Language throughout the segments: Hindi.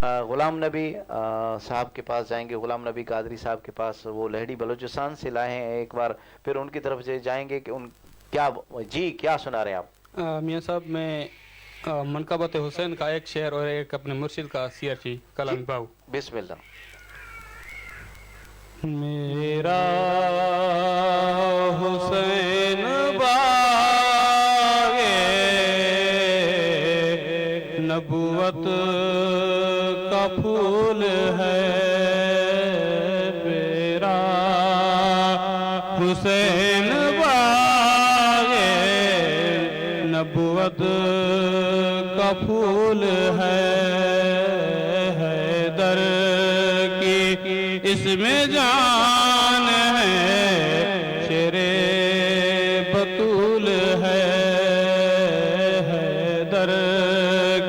गुलाम नबी साहब के पास जाएंगे, गुलाम नबी कादरी साहब के पास, वो लहड़ी बलूचिस्तान से लाए हैं। एक बार फिर उनकी तरफ से जाएंगे कि उन क्या जी क्या सुना रहे हैं आप? मियाँ साहब, मैं मनकबत हुसैन का एक शेर और एक अपने मुर्शिद का सियर थी कलाम बाऊ। बिस्मिल्लाह। मेरा हुसैन बागे नबुवत का फूल है, मेरा हुसैन बागे नबुवत का फूल है। हैदर की इसमें जान है, शेरे बतूल है। हैदर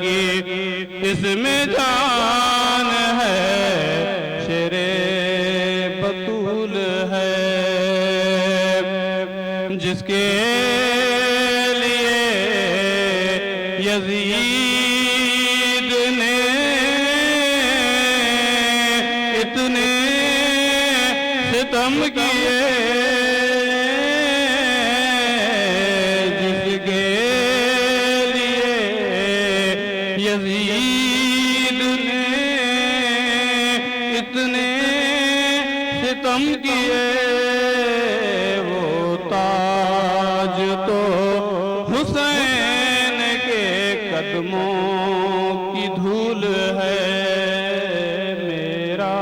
की इसमें जान है, शेरे बतूल है। जिसके लिए यजीद ने इतने सितम किए, जिसके लिए यजीद ने इतने सितम किए, वो ताज तो हुसैन के कदमों की धूल है। मेरा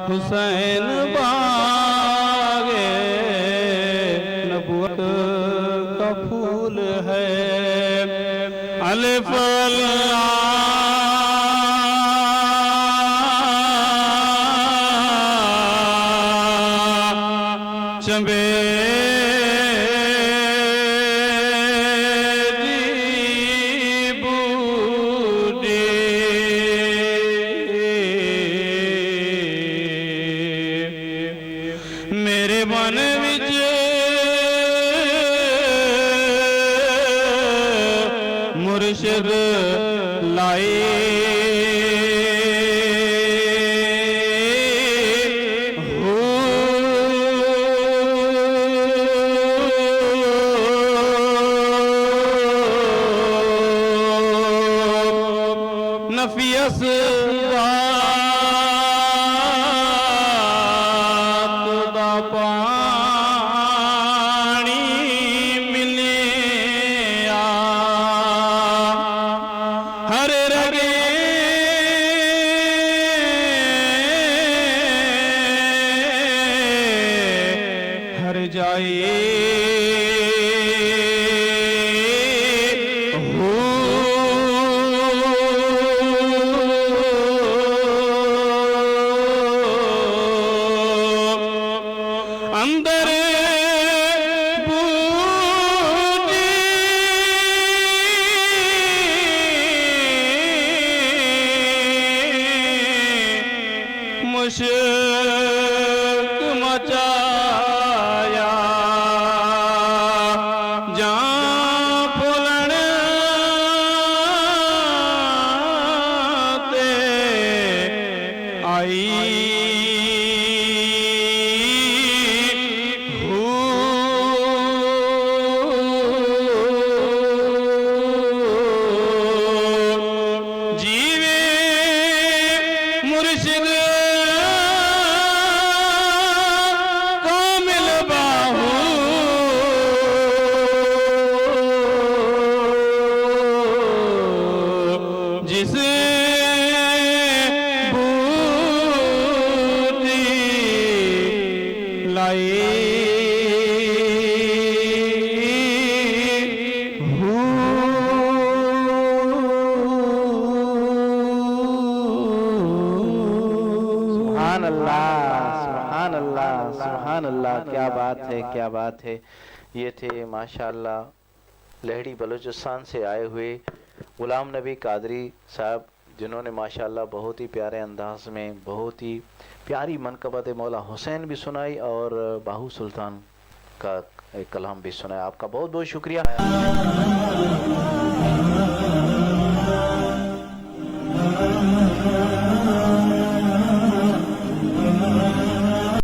हुसैन बागे नबुवत का फूल है। अलिफ चंबे मेरे मन विच मुर्शिद लाई नफियस दा पानी मिलिया, हर रगे हर जाई अंदर बूझी मुश्क मचाया, जान फुलन ते आई जीवे मुर्शिद कामिल बाहू, जिसे बूटी लाई सुभान अल्लाह, सुभान अल्लाह, क्या बात है, क्या बात है। ये थे माशाअल्लाह लहड़ी बलूचिस्तान से आए हुए गुलाम नबी कादरी साहब, जिन्होंने माशाअल्लाह बहुत ही प्यारे अंदाज में बहुत ही प्यारी मनकबत मौला हुसैन भी सुनाई और बाहू सुल्तान का एक कलाम भी सुनाया। आपका बहुत बहुत शुक्रिया। ah